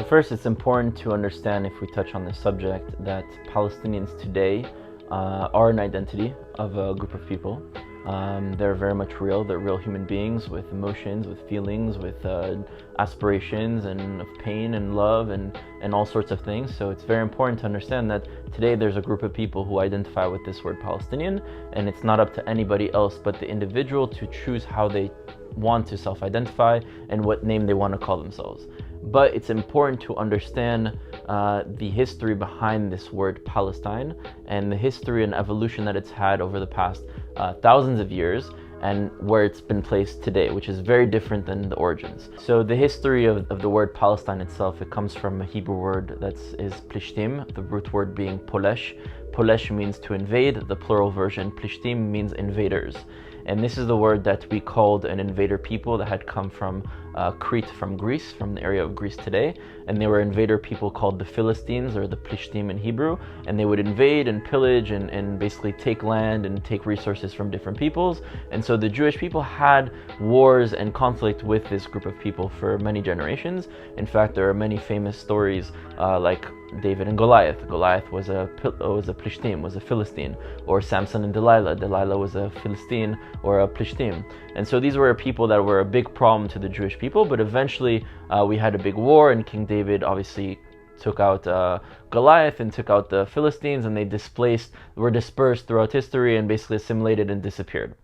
First, it's important to understand, if we touch on this subject, that Palestinians today are an identity of a group of people. They're very much real. They're real human beings with emotions, with feelings, with aspirations, and of pain and love and all sorts of things. So it's very important to understand that today there's a group of people who identify with this word Palestinian, and it's not up to anybody else but the individual to choose how they want to self-identify and what name they want to call themselves. But it's important to understand the history behind this word Palestine and the history and evolution that it's had over the past thousands of years, and where it's been placed today, which is very different than the origins. So the history of the word Palestine itself, it comes from a Hebrew word that is plishtim, the root word being polesh. Polesh means to invade, the plural version plishtim means invaders. And this is the word that we called an invader people that had come from Crete, from Greece, from the area of Greece today. And they were invader people called the Philistines, or the Plishtim in Hebrew. And they would invade and pillage and basically take land and take resources from different peoples. And so the Jewish people had wars and conflict with this group of people for many generations. In fact, there are many famous stories like David and Goliath. Goliath was a Plishtim, was a Philistine. Or Samson and Delilah. Delilah was a Philistine or a Plishtim. And so these were people that were a big problem to the Jewish people, but eventually we had a big war, and King David obviously took out Goliath and took out the Philistines, and they were dispersed throughout history and basically assimilated and disappeared.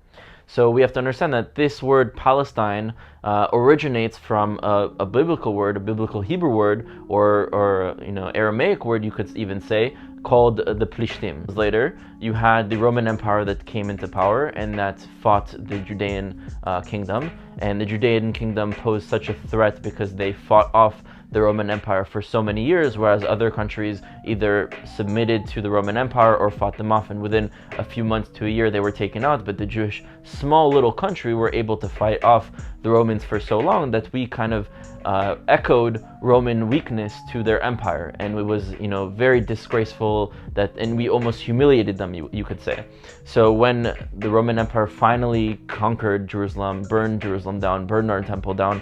So we have to understand that this word Palestine originates from a biblical word, a biblical Hebrew word, or Aramaic word, you could even say, called the Plishtim. Later, you had the Roman Empire that came into power and that fought the Judean kingdom. And the Judean kingdom posed such a threat because they fought off the Roman Empire for so many years, whereas other countries either submitted to the Roman Empire or fought them off, and within a few months to a year they were taken out. But the Jewish small little country were able to fight off the Romans for so long that we kind of echoed Roman weakness to their empire, and it was very disgraceful, and we almost humiliated them, you could say. So when the Roman Empire finally conquered Jerusalem, burned Jerusalem down, burned our temple down,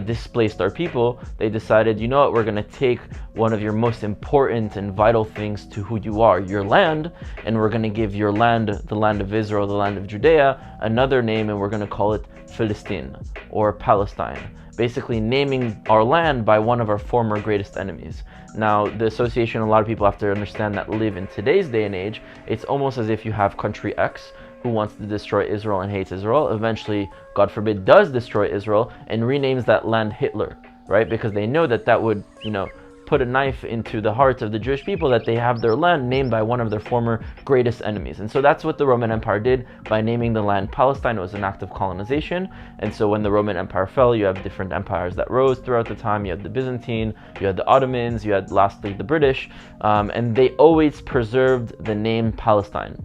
displaced our people, they decided, you know what, we're going to take one of your most important and vital things to who you are, your land, and we're going to give your land, the land of Israel, the land of Judea, another name, and we're going to call it Philistine, or Palestine, basically naming our land by one of our former greatest enemies. Now, the association, a lot of people have to understand that live in today's day and age, it's almost as if you have country X who wants to destroy Israel and hates Israel, eventually, God forbid, does destroy Israel and renames that land Hitler, right? Because they know that would, put a knife into the hearts of the Jewish people, that they have their land named by one of their former greatest enemies. And so that's what the Roman Empire did by naming the land Palestine. It was an act of colonization. And so when the Roman Empire fell, you have different empires that rose throughout the time. You had the Byzantine, you had the Ottomans, you had lastly the British, and they always preserved the name Palestine.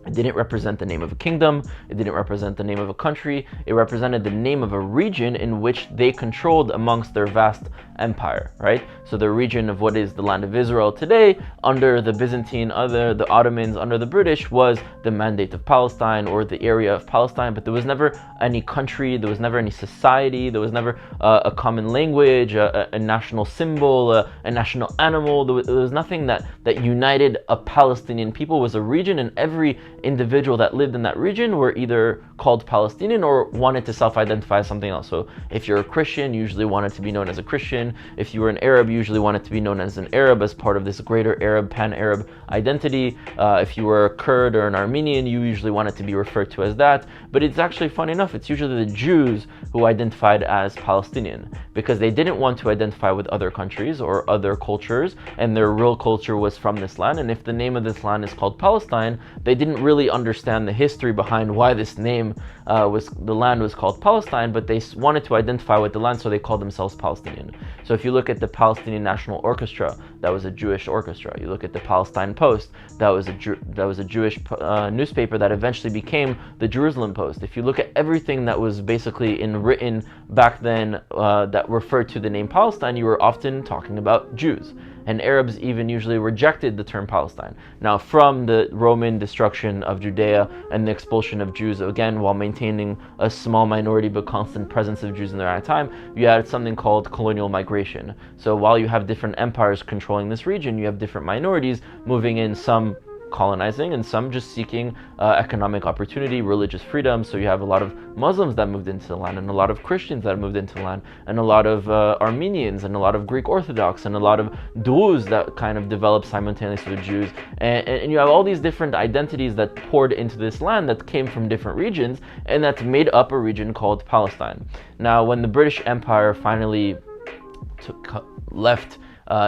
It didn't represent the name of a kingdom. It didn't represent the name of a country. It represented the name of a region in which they controlled amongst their vast empire, right? So the region of what is the land of Israel today, under the Byzantine, the Ottomans, under the British, was the Mandate of Palestine, or the area of Palestine. But there was never any country. There was never any society. There was never a common language, a national symbol, a national animal. There was nothing that united a Palestinian people. It was a region, and every individual that lived in that region were either called Palestinian or wanted to self-identify as something else. So if you're a Christian, you usually wanted to be known as a Christian. If you were an Arab, you usually wanted to be known as an Arab, as part of this greater Arab, pan-Arab identity. If you were a Kurd or an Armenian, you usually wanted to be referred to as that. But it's actually fun enough, it's usually the Jews who identified as Palestinian, because they didn't want to identify with other countries or other cultures, and their real culture was from this land. And if the name of this land is called Palestine, they didn't really understand the history behind why this name the land was called Palestine, but they wanted to identify with the land, so they called themselves Palestinian. So if you look at the Palestinian National Orchestra that was a Jewish orchestra. You look at the Palestine Post, that was a Jewish newspaper that eventually became the Jerusalem Post. If you look at everything that was basically written back then that referred to the name Palestine, you were often talking about Jews. And Arabs even usually rejected the term Palestine. Now, from the Roman destruction of Judea and the expulsion of Jews, again, while maintaining a small minority but constant presence of Jews in their time, you had something called colonial migration. So while you have different empires controlling this region, you have different minorities moving in, some colonizing and some just seeking economic opportunity, religious freedom. So you have a lot of Muslims that moved into the land, and a lot of Christians that moved into the land, and a lot of Armenians, and a lot of Greek Orthodox, and a lot of Druze that kind of developed simultaneously with Jews. And you have all these different identities that poured into this land that came from different regions, and that made up a region called Palestine. Now, when the British Empire finally left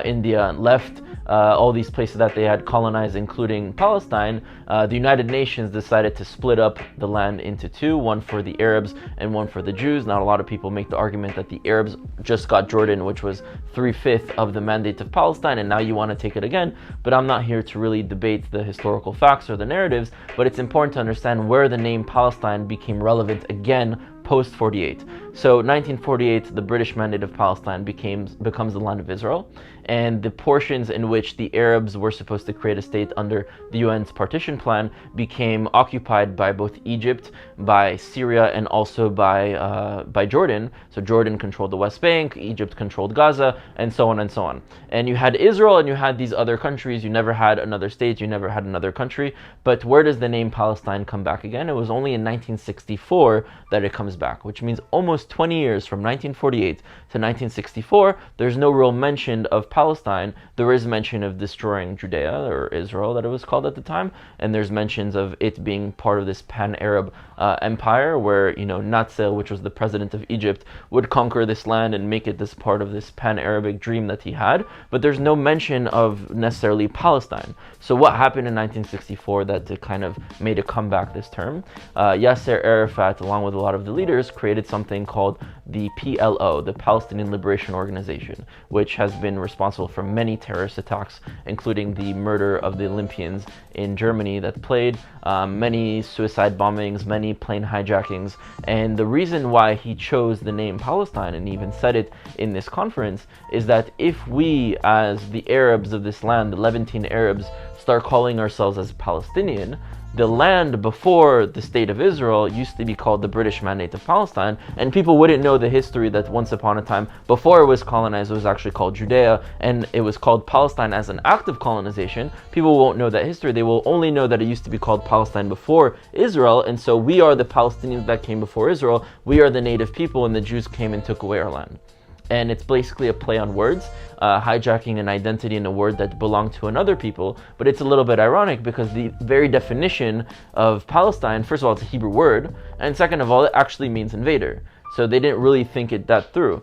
India and left all these places that they had colonized, including Palestine, the United Nations decided to split up the land into two, one for the Arabs and one for the Jews. Now, a lot of people make the argument that the Arabs just got Jordan, which was 3/5 of the mandate of Palestine, and now you want to take it again. But I'm not here to really debate the historical facts or the narratives, but it's important to understand where the name Palestine became relevant again post 48. So 1948, the British Mandate of Palestine becomes the land of Israel, and the portions in which the Arabs were supposed to create a state under the UN's partition plan became occupied by both Egypt, by Syria, and also by Jordan. So Jordan controlled the West Bank, Egypt controlled Gaza, and so on and so on. And you had Israel, and you had these other countries. You never had another state, you never had another country. But where does the name Palestine come back again? It was only in 1964 that it comes back, which means almost 20 years from 1948 to 1964, there's no real mention of Palestine. There is mention of destroying Judea, or Israel that it was called at the time, and there's mentions of it being part of this pan-Arab empire where, Nasser, which was the president of Egypt, would conquer this land and make it this part of this pan-Arabic dream that he had, but there's no mention of necessarily Palestine. So what happened in 1964 that it kind of made a comeback this term? Yasser Arafat, along with a lot of the leaders, created something called the PLO, the Palestinian Liberation Organization, which has been responsible for many terrorist attacks, including the murder of the Olympians in Germany that played, many suicide bombings, many plane hijackings. And the reason why he chose the name Palestine, and even said it in this conference, is that if we, as the Arabs of this land, the Levantine Arabs, start calling ourselves as Palestinian, the land before the state of Israel used to be called the British Mandate of Palestine, and people wouldn't know the history that once upon a time, before it was colonized, it was actually called Judea, and it was called Palestine as an act of colonization. People won't know that history. They will only know that it used to be called Palestine before Israel, and so we are the Palestinians that came before Israel. We are the native people, and the Jews came and took away our land. And it's basically a play on words, hijacking an identity in a word that belonged to another people. But it's a little bit ironic because the very definition of Palestine, first of all, it's a Hebrew word, and second of all, it actually means invader. So they didn't really think it that through.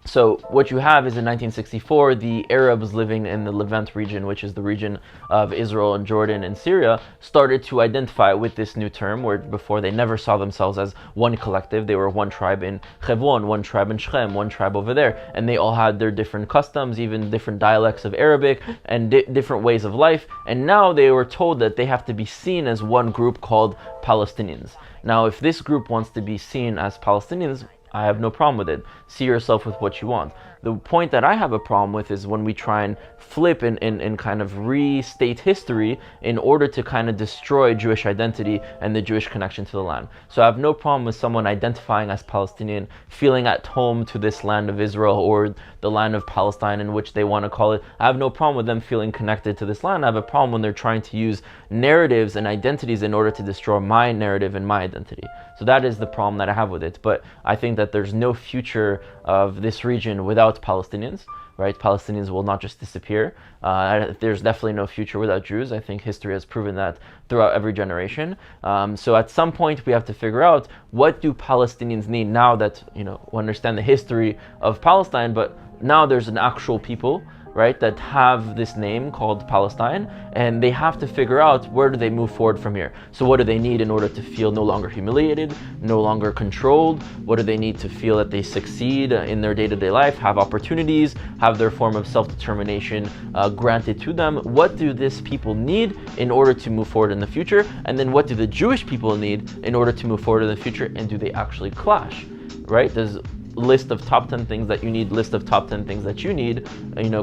So what you have is in 1964, the Arabs living in the Levant region, which is the region of Israel and Jordan and Syria, started to identify with this new term, where before they never saw themselves as one collective. They were one tribe in Hebron, one tribe in Shechem, one tribe over there, and they all had their different customs, even different dialects of Arabic, and different ways of life. And now they were told that they have to be seen as one group called Palestinians. Now, if this group wants to be seen as Palestinians, I have no problem with it. See yourself with what you want. The point that I have a problem with is when we try and flip and kind of restate history in order to kind of destroy Jewish identity and the Jewish connection to the land. So I have no problem with someone identifying as Palestinian, feeling at home to this land of Israel or the land of Palestine, in which they want to call it. I have no problem with them feeling connected to this land. I have a problem when they're trying to use narratives and identities in order to destroy my narrative and my identity. So that is the problem that I have with it. But I think that there's no future of this region without Palestinians, right? Palestinians will not just disappear. There's definitely no future without Jews. I think history has proven that throughout every generation. So at some point we have to figure out, what do Palestinians need now that, we understand the history of Palestine, but now there's an actual people right, that have this name called Palestine, and they have to figure out where do they move forward from here. So what do they need in order to feel no longer humiliated, no longer controlled? What do they need to feel that they succeed in their day-to-day life, have opportunities, have their form of self-determination granted to them? What do these people need in order to move forward in the future? And then what do the Jewish people need in order to move forward in the future? And do they actually clash, right? There's list of top 10 things that you need, list of top 10 things that you need,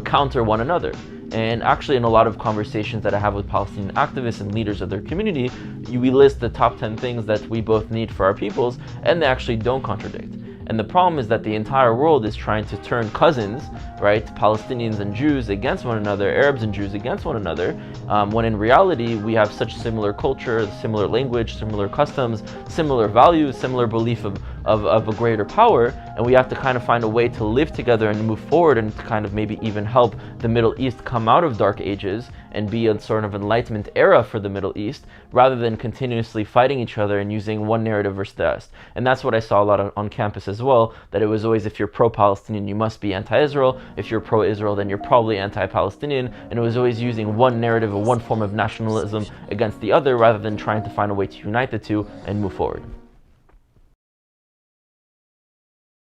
counter one another. And actually, in a lot of conversations that I have with Palestinian activists and leaders of their community, we list the top 10 things that we both need for our peoples, and they actually don't contradict. And the problem is that the entire world is trying to turn cousins, right, Palestinians and Jews against one another, Arabs and Jews against one another, when in reality we have such similar culture, similar language, similar customs, similar values, similar belief of a greater power, and we have to kind of find a way to live together and move forward and to kind of maybe even help the Middle East come out of dark ages and be a sort of enlightenment era for the Middle East, rather than continuously fighting each other and using one narrative versus the rest. And that's what I saw a lot on campus as well, that it was always, if you're pro-Palestinian, you must be anti-Israel. If you're pro-Israel, then you're probably anti-Palestinian. And it was always using one narrative or one form of nationalism against the other, rather than trying to find a way to unite the two and move forward.